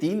3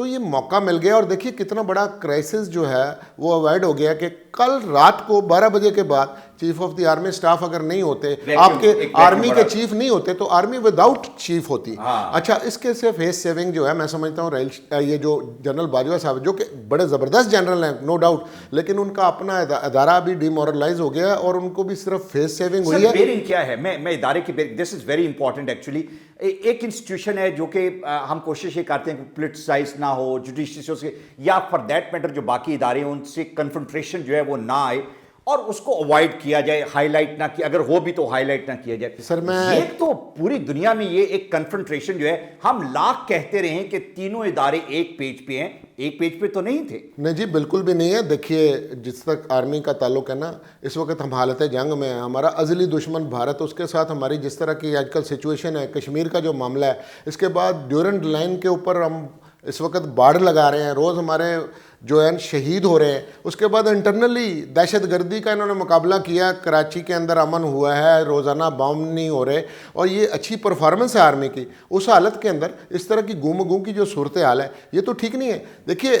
تو یہ موقع مل گیا اور دیکھیے کتنا بڑا کرائسس جو ہے وہ اوائڈ ہو گیا کہ کل رات کو 12 بجے کے بعد chief of the army staff اگر نہیں ہوتے, آپ کے آرمی کے چیف نہیں ہوتے تو آرمی وداؤٹ چیف ہوتی. اچھا اس کے سے فیس سیونگ جو ہے میں سمجھتا ہوں یہ جو جنرل باجوہ صاحب جو کہ بڑے زبردست جنرل ہیں نو ڈاؤٹ, لیکن ان کا اپنا ادارہ بھی ڈی مورلائز ہو گیا اور ان کو بھی صرف فیس سیونگ ہوئی ہے. بیرنگ کیا ہے, میں ادارے کی دس از ویری امپورٹنٹ ایکچولی. ایک انسٹیٹیوشن ہے جو کہ ہم کوشش یہ کرتے ہیں کہ پولیٹیسائز نہ ہو, جوڈیشری سے یا فار دیٹ میٹر جو باقی ادارے ہیں ان سے کنفرنٹریشن جو ہے وہ نہ آئے اور اس کو اوائڈ کیا جائے, ہائی لائٹ نہ کیا, اگر ہو بھی تو ہائی لائٹ نہ کیا جائے. سر میں ایک تو پوری دنیا میں یہ ایک کنفرنٹریشن جو ہے, ہم لاکھ کہتے رہے کہ تینوں ادارے ایک پیج پہ ہیں, ایک پیج پہ تو نہیں تھے. نہیں جی بالکل بھی نہیں ہے. دیکھیے جس تک آرمی کا تعلق ہے نا, اس وقت ہم حالت جنگ میں ہیں, ہمارا ازلی دشمن بھارت, اس کے ساتھ ہماری جس طرح کی آج کل سچویشن ہے, کشمیر کا جو معاملہ ہے, اس کے بعد ڈیورنٹ لائن کے اوپر ہم اس وقت باڑ لگا رہے ہیں, روز ہمارے جو ہے شہید ہو رہے ہیں. اس کے بعد انٹرنلی دہشت گردی کا انہوں نے مقابلہ کیا, کراچی کے اندر امن ہوا ہے, روزانہ بام نہیں ہو رہے, اور یہ اچھی پرفارمنس ہے آرمی کی. اس حالت کے اندر اس طرح کی گم گم کی جو صورتحال ہے یہ تو ٹھیک نہیں ہے. دیکھیے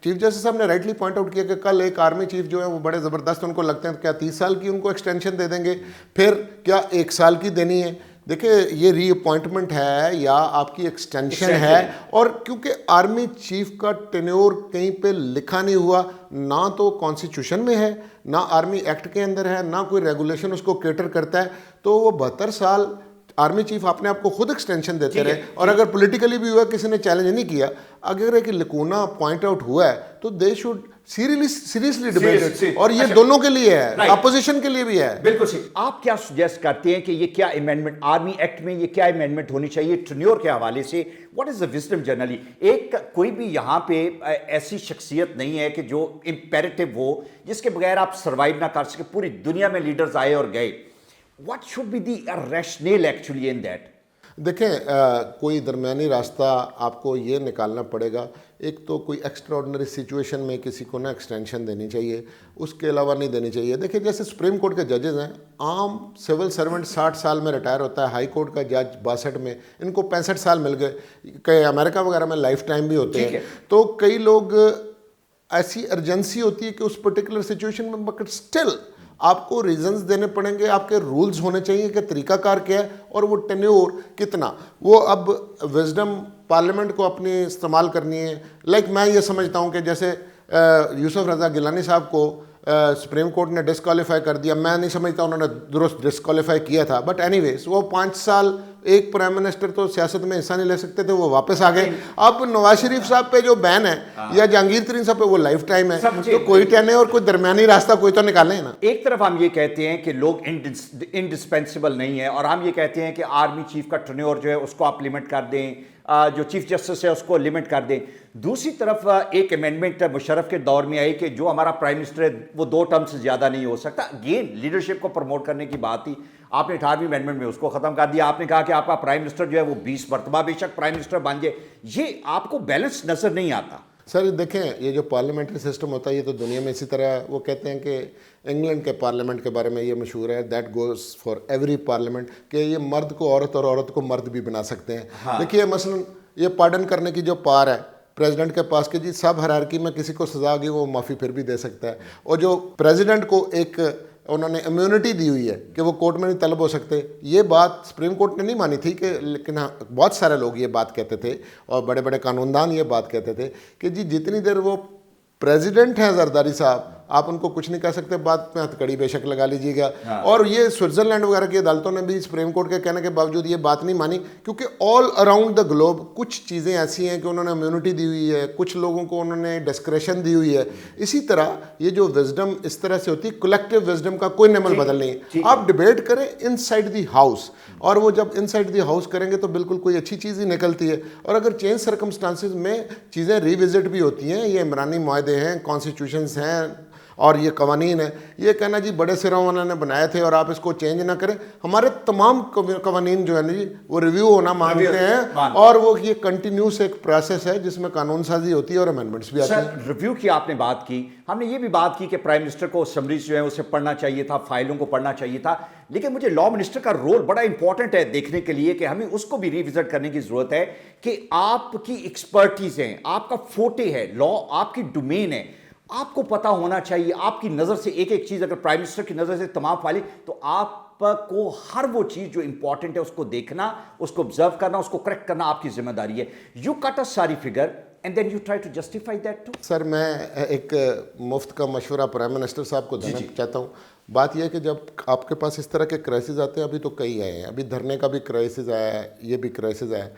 چیف جسٹس صاحب نے رائٹلی پوائنٹ آؤٹ کیا کہ کل ایک آرمی چیف جو ہے وہ بڑے زبردست, ان کو لگتے ہیں کیا 30 سال کی ان کو ایکسٹینشن دے دیں گے, پھر کیا 1 سال کی دینی ہے. دیکھیں یہ ری اپوائنٹمنٹ ہے یا آپ کی ایکسٹینشن ہے, اور کیونکہ آرمی چیف کا ٹینیور کہیں پہ لکھا نہیں ہوا, نہ تو کانسٹیٹیوشن میں ہے, نہ آرمی ایکٹ کے اندر ہے, نہ کوئی ریگولیشن اس کو کیٹر کرتا ہے, تو وہ 72 سال آرمی چیف اپنے آپ کو خود ایکسٹینشن دیتے رہے. اور اگر پولیٹیکلی بھی ہوا, کسی نے چیلنج نہیں کیا, اگر ایک لکونا پوائنٹ آؤٹ ہوا ہے تو دے شوڈ سیریسلی ڈیبیٹ, اور یہ دونوں کے لیے ہے, اپوزیشن کے لیے بھی ہے. بالکل صحیح. آپ کیا سجیسٹ کرتے ہیں کہ یہ کیا امینڈمنٹ آرمی ایکٹ میں, یہ کیا امینڈمنٹ ہونی چاہیے ٹرینیور کے حوالے سے؟ What is the wisdom generally? ایک کوئی بھی یہاں پہ ایسی شخصیت نہیں ہے کہ جو امپیریٹو ہو جس کے بغیر آپ سروائیو نہ کر سکے. پوری دنیا میں لیڈرز آئے اور گئے. What should be the rationale actually in that? دیکھیں کوئی درمیانی راستہ آپ کو یہ نکالنا پڑے گا. ایک تو کوئی ایکسٹراڈنری سچویشن میں کسی کو نہ ایکسٹینشن دینی چاہیے, اس کے علاوہ نہیں دینی چاہیے. دیکھیں جیسے سپریم کورٹ کے ججز ہیں, عام سول سرونٹ 60 سال میں ریٹائر ہوتا ہے, ہائی کورٹ کا جج 62 میں, ان کو 65 سال مل گئے. کہ امریکہ وغیرہ میں لائف ٹائم بھی ہوتے ہیں. تو کئی لوگ ایسی ارجنسی ہوتی ہے کہ اس پرٹیکولر سچویشن میں, بٹ اسٹل آپ کو ریزنز دینے پڑیں گے, آپ کے رولز ہونے چاہیے کہ طریقہ کار کیا ہے اور وہ ٹینیور کتنا. وہ اب وزڈم پارلیمنٹ کو اپنی استعمال کرنی ہے. لائک میں یہ سمجھتا ہوں کہ جیسے یوسف رضا گیلانی صاحب کو سپریم کورٹ نے ڈسکوالیفائی کر دیا, میں نہیں سمجھتا انہوں نے درست ڈسکوالیفائی کیا تھا, بٹ اینی ویز وہ 5 سال ایک پرائم منسٹر تو سیاست میں حصہ نہیں لے سکتے تھے, وہ واپس آ گئے. اب نواز شریف صاحب پہ جو بین ہے یا جہانگیر ترین صاحب پہ وہ لائف ٹائم ہے, تو کوئی ٹین ہے اور کوئی درمیانی راستہ کوئی تو نکالیں نا. ایک طرف ہم یہ کہتے ہیں کہ لوگ انڈسپینسیبل نہیں ہیں, اور ہم یہ کہتے ہیں کہ آرمی چیف کا ٹرینیور جو ہے اس کو آپ لمٹ کر دیں, جو چیف جسٹس ہے اس کو لمٹ کر دیں. دوسری طرف ایک امینڈمنٹ مشرف کے دور میں آئی کہ جو ہمارا پرائم منسٹر ہے وہ 2 ٹرم سے زیادہ نہیں ہو سکتا. اگین لیڈرشپ کو پروموٹ کرنے کی بات تھی, آپ نے 18ویں امینڈمنٹ میں اس کو ختم کر دیا. آپ نے کہا کہ آپ کا پرائم منسٹر جو ہے وہ 20 مرتبہ بے شک پرائم منسٹر بن جائے. یہ آپ کو بیلنس نظر نہیں آتا. سر دیکھیں یہ جو پارلیمنٹری سسٹم ہوتا ہے یہ تو دنیا میں اسی طرح, وہ کہتے ہیں کہ انگلینڈ کے پارلیمنٹ کے بارے میں یہ مشہور ہے, that goes for every parliament, کہ یہ مرد کو عورت اور عورت کو مرد بھی بنا سکتے ہیں. دیکھیے مثلا یہ پارڈن کرنے کی جو پار ہے پریزیڈنٹ کے پاس کہ جی سب ہرارکی میں کسی کو سزا ہوگی وہ معافی پھر بھی دے سکتا ہے, اور جو پریزیڈنٹ کو ایک انہوں نے امیونٹی دی ہوئی ہے کہ وہ کورٹ میں نہیں طلب ہو سکتے. یہ بات سپریم کورٹ نے نہیں مانی تھی کہ, لیکن ہاں بہت سارے لوگ یہ بات کہتے تھے اور بڑے بڑے قانون دان یہ بات کہتے تھے کہ جی جتنی دیر وہ پریزیڈنٹ ہیں زرداری صاحب, آپ ان کو کچھ نہیں کہہ سکتے, بات میں ہتھکڑی بے شک لگا لیجیے گا. اور یہ سوئٹزرلینڈ وغیرہ کی عدالتوں نے بھی سپریم کورٹ کے کہنے کے باوجود یہ بات نہیں مانی, کیونکہ آل اراؤنڈ دا گلوب کچھ چیزیں ایسی ہیں کہ انہوں نے امیونٹی دی ہوئی ہے, کچھ لوگوں کو انہوں نے ڈسکریشن دی ہوئی ہے. اسی طرح یہ جو وزڈم اس طرح سے ہوتی ہے, کلیکٹیو وزڈم کا کوئی نعمل بدل نہیں ہے. آپ ڈبیٹ کریں ان سائڈ دی ہاؤس, اور وہ جب ان سائڈ دی ہاؤس کریں گے تو بالکل کوئی اچھی چیز ہی نکلتی ہے. اور اگر چینج سرکمسٹانسز میں چیزیں ری وزٹ بھی ہوتی ہیں, یہ عمرانی معاہدے ہیں, کانسٹیٹیوشنز ہیں, اور یہ قوانین ہیں، یہ کہنا جی بڑے سروں والوں نے بنائے تھے اور آپ اس کو چینج نہ کریں. ہمارے تمام قوانین جو ہے نا جی وہ ریویو ہونا مانگتے ہیں، اور وہ یہ کنٹینیوس ایک پروسیس ہے جس میں قانون سازی ہوتی ہے اور امینڈمنٹس بھی آتے ہیں. سر ریویو کی آپ نے بات کی، ہم نے یہ بھی بات کی کہ پرائم منسٹر کو اسمبلیز جو ہے اسے پڑھنا چاہیے تھا، فائلوں کو پڑھنا چاہیے تھا، لیکن مجھے لا منسٹر کا رول بڑا امپورٹنٹ ہے دیکھنے کے لیے کہ ہمیں اس کو بھی ریوزٹ کرنے کی ضرورت ہے کہ آپ کی ایکسپرٹیز ہیں، آپ کا فوٹے ہے، لا آپ کی ڈومین ہے، آپ کو پتا ہونا چاہیے. آپ کی نظر سے ایک ایک چیز اگر پرائم منسٹر کی نظر سے تمام فائلیں، تو آپ کو ہر وہ چیز جو امپورٹنٹ ہے اس کو دیکھنا، اس کو آبزرو کرنا، اس کو کریکٹ کرنا آپ کی ذمہ داری ہے. یو کٹ اے ساری figure and then you try to justify that too. سر میں ایک مفت کا مشورہ پرائم منسٹر صاحب کو دینا چاہتا ہوں. بات یہ ہے کہ جب آپ کے پاس اس طرح کے کرائسز آتے ہیں، ابھی تو کئی آئے ہیں، ابھی دھرنے کا بھی کرائسز آیا ہے، یہ بھی کرائسز آیا ہے،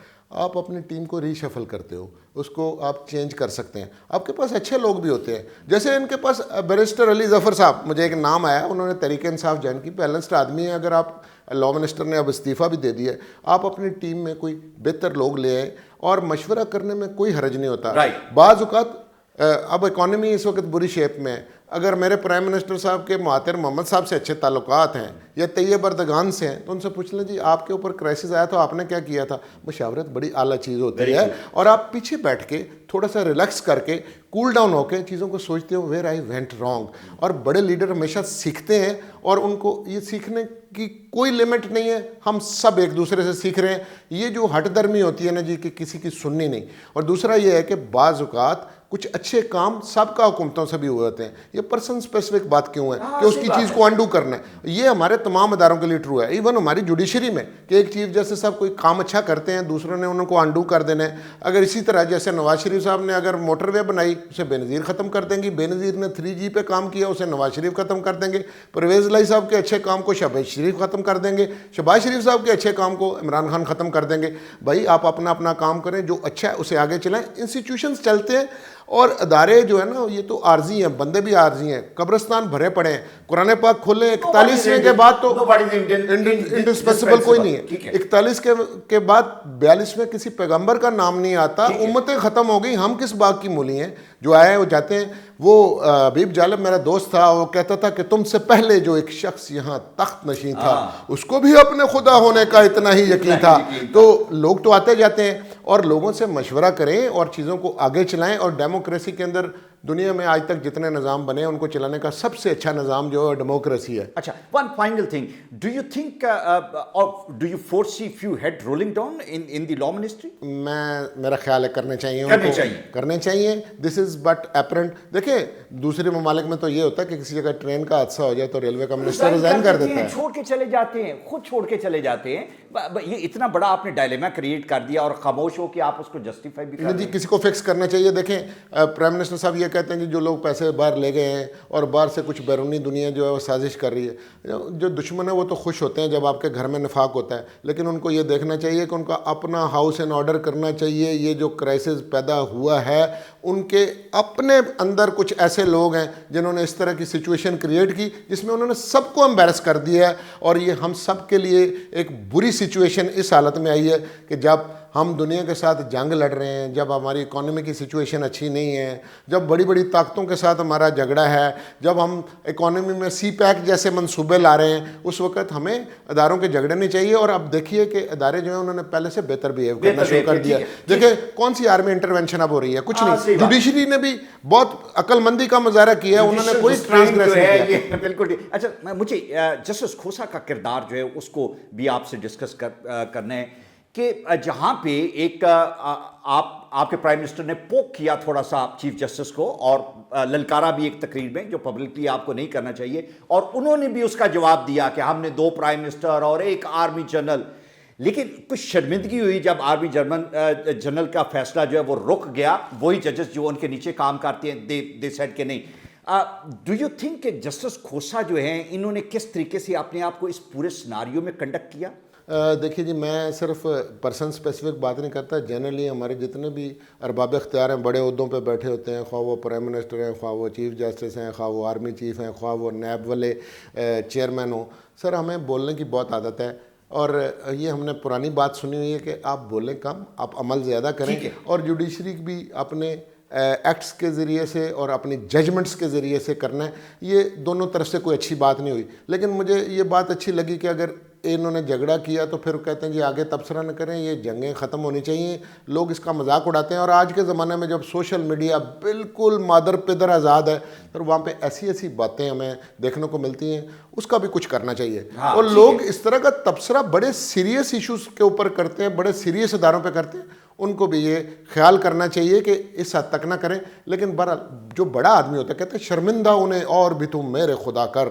آپ اپنی ٹیم کو ری شفل کرتے ہو، اس کو آپ چینج کر سکتے ہیں. آپ کے پاس اچھے لوگ بھی ہوتے ہیں، جیسے ان کے پاس بیرسٹر علی ظفر صاحب، مجھے ایک نام آیا، انہوں نے تحریک انصاف جوائن کی، بیلنسڈ آدمی ہے. اگر آپ لا منسٹر نے اب استعفیٰ بھی دے دیا ہے، آپ اپنی ٹیم میں کوئی بہتر لوگ لے آئیں، اور مشورہ کرنے میں کوئی حرج نہیں ہوتا. بعض اوقات اب اکانومی اس وقت بری شیپ میں ہے، اگر میرے پرائم منسٹر صاحب کے مہاتر محمد صاحب سے اچھے تعلقات ہیں یا طیب اردگان سے ہیں، تو ان سے پوچھ لیں جی آپ کے اوپر کرائسس آیا تو آپ نے کیا کیا تھا. مشاورت بڑی اعلیٰ چیز ہوتی ہے، اور آپ پیچھے بیٹھ کے تھوڑا سا ریلیکس کر کے کول ڈاؤن ہو کے چیزوں کو سوچتے ہو ویئر آئی وینٹ رانگ. اور بڑے لیڈر ہمیشہ سیکھتے ہیں، اور ان کو یہ سیکھنے کی کوئی لمٹ نہیں ہے، ہم سب ایک دوسرے سے سیکھ رہے ہیں. یہ جو ہٹ درمی ہوتی ہے نا جی کہ کسی کی سننی نہیں. اور دوسرا یہ ہے کہ بعض اوقات کچھ اچھے کام سب کا حکومتوں سے بھی ہوئے ہوتے ہیں. یہ پرسن اسپیسیفک بات کیوں ہے کہ اس کی چیز کو انڈو کرنا ہے. یہ ہمارے تمام اداروں کے لیے ٹرو ہے، ایون ہماری جوڈیشری میں، کہ ایک چیف جسٹس صاحب کوئی کام اچھا کرتے ہیں، دوسروں نے انہوں کو انڈو کر دینا ہے. اگر اسی طرح جیسے نواز شریف صاحب نے اگر موٹر وے بنائی، اسے بے نظیر ختم کر دیں گی. بے نظیر نے 3G پہ کام کیا، اسے نواز شریف ختم کر دیں گے. پرویز الہی صاحب کے اچھے کام کو شہباز شریف ختم کر دیں گے. شہباز شریف صاحب کے اچھے کام کو عمران خان ختم کر دیں گے. بھائی آپ اپنا اپنا کام کریں، جو اچھا ہے اسے آگے چلائیں. انسٹیٹیوشنز چلتے ہیں، اور ادارے جو ہے نا یہ تو عارضی ہیں، بندے بھی عارضی ہیں. قبرستان بھرے پڑے ہیں، قرآن پاک کھولیں 41ویں کے بعد تو انڈسپینسیبل کوئی نہیں ہے. 41 کے بعد 42 میں کسی پیغمبر کا نام نہیں آتا. امتیں ختم ہو گئی، ہم کس باغ کی مولی ہیں جو آئے وہ جاتے ہیں. وہ حبیب جالب میرا دوست تھا، وہ کہتا تھا کہ تم سے پہلے جو ایک شخص یہاں تخت نشین تھا اس کو بھی اپنے خدا ہونے کا اتنا ہی یقین تھا. تو لوگ تو آتے جاتے ہیں، اور لوگوں سے مشورہ کریں اور چیزوں کو آگے چلائیں. اور ڈیموکریسی کے اندر دنیا میں آج تک جتنے نظام بنے ان کو چلانے کا سب سے اچھا نظام جو ہے ڈیموکریسی ہے. اچھا، one final thing, do you think do you foresee few head rolling down in the law ministry? میرا خیال ہے کرنے چاہیے. This is but apparent. دیکھیں دوسرے ممالک میں تو یہ ہوتا ہے کہ کسی جگہ ٹرین کا حادثہ ہو جائے تو ریلوے کا منسٹر ریزائن کر دیتا ہے، چھوڑ کے چلے جاتے ہیں، خود چھوڑ کے چلے جاتے ہیں. یہ اتنا بڑا آپ نے ڈائلیما کریٹ کر دیا اور خاموش ہو کہ آپ اس کو جسٹیفائی بھی کر جی. کسی کو فکس کرنا چاہیے. دیکھیں پرائم منسٹر صاحب یہ کہتے ہیں جی جو لوگ پیسے باہر لے گئے ہیں اور باہر سے کچھ بیرونی دنیا جو ہے وہ سازش کر رہی ہے. جو دشمن ہے وہ تو خوش ہوتے ہیں جب آپ کے گھر میں نفاق ہوتا ہے، لیکن ان کو یہ دیکھنا چاہیے کہ ان کا اپنا ہاؤس اینڈ آرڈر کرنا چاہیے. یہ جو کرائسس پیدا ہوا ہے ان کے اپنے اندر کچھ ایسے لوگ ہیں جنہوں نے اس طرح کی سچویشن کریٹ کی جس میں انہوں نے سب کو امبیرس کر دیا ہے. اور یہ ہم سب کے لیے ایک بری سچویشن اس حالت میں آئی ہے کہ جب ہم دنیا کے ساتھ جنگ لڑ رہے ہیں، جب ہماری اکانومی کی سچویشن اچھی نہیں ہے، جب بڑی بڑی طاقتوں کے ساتھ ہمارا جھگڑا ہے، جب ہم اکانومی میں سی پیک جیسے منصوبے لا رہے ہیں، اس وقت ہمیں اداروں کے جھگڑے نہیں چاہیے. اور اب دیکھیے کہ ادارے جو ہیں انہوں نے پہلے سے بہتر بیہیو کرنا شروع کر دیا. دیکھیں کون سی آرمی انٹرونشن اب ہو رہی ہے؟ کچھ نہیں. جوڈیشری نے بھی بہت عقل مندی کا مظاہرہ کیا ہے، انہوں نے کوئی ٹرانسگریس نہیں کیا. بالکل. اچھا مجھے جسٹس کھوسا کا کردار جو ہے اس کو بھی آپ سے ڈسکس کرنا ہے کہ جہاں پہ ایک آپ کے پرائم منسٹر نے پوک کیا تھوڑا سا چیف جسٹس کو اور للکارا بھی ایک تقریر میں جو پبلکلی آپ کو نہیں کرنا چاہیے، اور انہوں نے بھی اس کا جواب دیا کہ ہم نے 2 پرائم منسٹر اور 1 آرمی جنرل. لیکن کچھ شرمندگی ہوئی جب آرمی جنرل کا فیصلہ جو ہے وہ رک گیا. وہی ججز جو ان کے نیچے کام کرتے ہیں دے سیڈ کہ نہیں. ڈو یو تھنک کہ جسٹس کھوسا جو ہیں انہوں نے کس طریقے سے اپنے آپ کو اس پورے سناریو میں کنڈکٹ کیا؟ دیکھیے جی میں صرف پرسن اسپیسیفک بات نہیں کرتا. جنرلی ہمارے جتنے بھی ارباب اختیار ہیں بڑے عہدوں پہ بیٹھے ہوتے ہیں، خواہ وہ پرائم منسٹر ہیں، خواہ وہ چیف جسٹس ہیں، خواہ وہ آرمی چیف ہیں، خواہ وہ نیب والے چیئرمین ہوں. سر ہمیں بولنے کی بہت عادت ہے، اور یہ ہم نے پرانی بات سنی ہوئی ہے کہ آپ بولیں کم، آپ عمل زیادہ کریں. اور جوڈیشری بھی اپنے ایکٹس کے ذریعے سے اور اپنی ججمنٹس کے ذریعے سے کرنا ہے. یہ دونوں طرف سے کوئی اچھی بات نہیں ہوئی. لیکن مجھے یہ بات اچھی لگی کہ اگر انہوں نے جھگڑا کیا تو پھر کہتے ہیں جی آگے تبصرہ نہ کریں, یہ جنگیں ختم ہونی چاہیے. لوگ اس کا مذاق اڑاتے ہیں, اور آج کے زمانے میں جب سوشل میڈیا بالکل مادر پدر آزاد ہے, پھر وہاں پہ ایسی ایسی باتیں ہمیں دیکھنے کو ملتی ہیں, اس کا بھی کچھ کرنا چاہیے. اور لوگ اس طرح کا تبصرہ بڑے سیریس ایشوز کے اوپر کرتے ہیں, بڑے سیریس اداروں پہ کرتے ہیں, ان کو بھی یہ خیال کرنا چاہیے کہ اس حد تک نہ کریں. لیکن بہرحال جو بڑا آدمی ہوتا ہے کہتے ہیں شرمندہ انہیں اور بھی تم میرے خدا کر,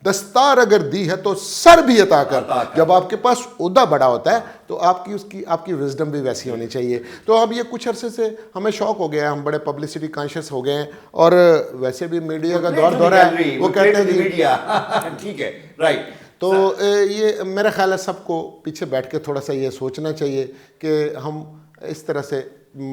دستار اگر دی ہے تو سر بھی عطا کر. جب آپ کے پاس عہدہ بڑا ہوتا ہے تو آپ کی وزڈم بھی ویسی ہونی چاہیے. تو اب یہ کچھ عرصے سے ہمیں شوق ہو گیا ہے, ہم بڑے پبلسٹی کانشیس ہو گئے ہیں, اور ویسے بھی میڈیا کا دور ہے, وہ کہتے ہیں میڈیا ٹھیک ہے, رائٹ. تو یہ میرا خیال ہے سب کو پیچھے بیٹھ کے تھوڑا سا یہ سوچنا چاہیے کہ ہم اس طرح سے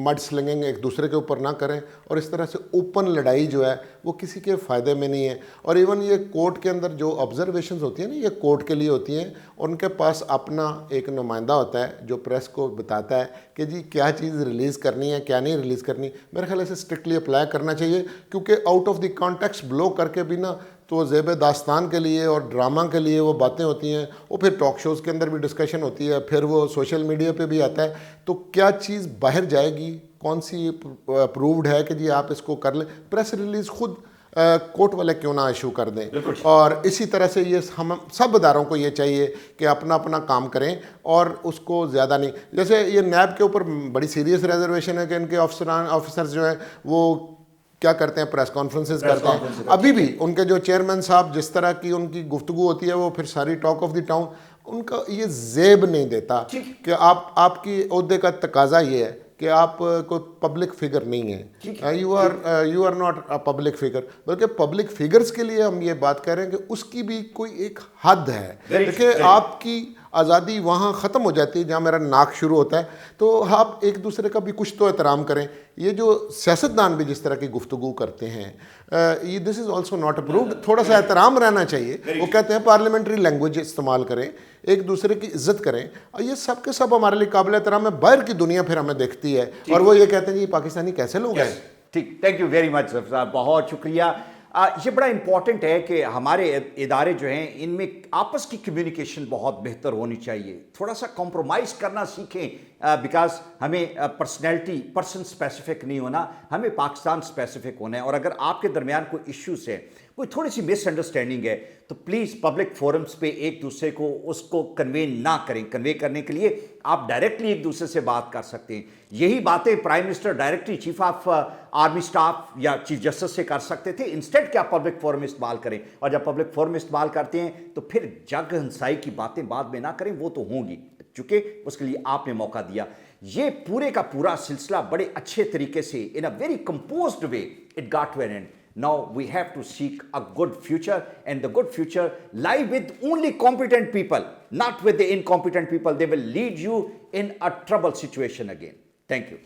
مڈ سلنگنگ ایک دوسرے کے اوپر نہ کریں, اور اس طرح سے اوپن لڑائی جو ہے وہ کسی کے فائدے میں نہیں ہے. اور ایون یہ کورٹ کے اندر جو آبزرویشنز ہوتی ہیں نا, یہ کورٹ کے لیے ہوتی ہیں, اور ان کے پاس اپنا ایک نمائندہ ہوتا ہے جو پریس کو بتاتا ہے کہ جی کیا چیز ریلیز کرنی ہے کیا نہیں ریلیز کرنی. میرے خیال سے اسٹرکٹلی اپلائی کرنا چاہیے, کیونکہ آؤٹ آف دی کانٹیکسٹ بلو کر کے بھی نا تو وہ زیب داستان کے لیے اور ڈرامہ کے لیے وہ باتیں ہوتی ہیں, وہ پھر ٹاک شوز کے اندر بھی ڈسکشن ہوتی ہے, پھر وہ سوشل میڈیا پہ بھی آتا ہے. تو کیا چیز باہر جائے گی, کون سی اپرووڈ ہے کہ جی آپ اس کو کر لیں, پریس ریلیز خود کورٹ والے کیوں نہ ایشو کر دیں. اور اسی طرح سے یہ ہم سب اداروں کو یہ چاہیے کہ اپنا اپنا کام کریں, اور اس کو زیادہ نہیں. جیسے یہ نیب کے اوپر بڑی سیریس ریزرویشن ہے کہ ان کے آفیسرز جو ہیں وہ کیا کرتے ہیں, پریس کانفرنسز کرتے ہیں. ابھی بھی ان کے جو چیئرمین صاحب جس طرح کی ان کی گفتگو ہوتی ہے, وہ پھر ساری ٹاک آف دی ٹاؤن, ان کا یہ زیب نہیں دیتا کہ آپ کی عہدے کا تقاضا یہ ہے کہ آپ کوئی پبلک فگر نہیں ہیں, you are not a public figure. بلکہ پبلک فگرز کے لیے ہم یہ بات کر رہے ہیں کہ اس کی بھی کوئی ایک حد ہے. دیکھیں آپ کی آزادی وہاں ختم ہو جاتی ہے جہاں میرا ناک شروع ہوتا ہے, تو آپ ایک دوسرے کا بھی کچھ تو احترام کریں. یہ جو سیاستدان بھی جس طرح کی گفتگو کرتے ہیں, یہ دس از آلسو ناٹ اپرووڈ. تھوڑا سا احترام رہنا چاہیے. وہ کہتے ہیں پارلیمنٹری لینگویج استعمال کریں, ایک دوسرے کی عزت کریں, اور یہ سب کے سب ہمارے لیے قابل احترام ہے. باہر کی دنیا پھر ہمیں دیکھتی ہے اور وہ یہ کہتے ہیں جی پاکستانی کیسے لوگ ہیں. ٹھیک, تھینک یو ویری مچ صاحب, بہت شکریہ. یہ بڑا امپورٹنٹ ہے کہ ہمارے ادارے جو ہیں ان میں آپس کی کمیونیکیشن بہت بہتر ہونی چاہیے. تھوڑا سا کمپرومائز کرنا سیکھیں, بیکاز ہمیں پرسن اسپیسیفک نہیں ہونا, ہمیں پاکستان اسپیسیفک ہونا ہے. اور اگر آپ کے درمیان کوئی ایشوز ہے, کوئی تھوڑی سی مس انڈرسٹینڈنگ ہے, تو پلیز پبلک فورمز پہ ایک دوسرے کو اس کو کنوے نہ کریں. کنوے کرنے کے لیے آپ ڈائریکٹلی ایک دوسرے سے بات کر سکتے ہیں. یہی باتیں prime minister directly chief of army staff یا چیف جسٹس سے کر سکتے تھے. انسٹیڈ کہ آپ پبلک فورم استعمال کریں, اور جب پبلک فورم استعمال کرتے ہیں تو پھر جگ ہنسائی کی باتیں بعد میں نہ کریں, وہ تو ہوں گی, چونکہ اس کے لیے آپ نے موقع دیا. یہ پورے کا پورا سلسلہ بڑے اچھے طریقے سے in a very composed way it got to an end. Now we have to seek a good future, and the good future lie with only competent people, not with the incompetent people. They will lead you in a trouble situation again. Thank you.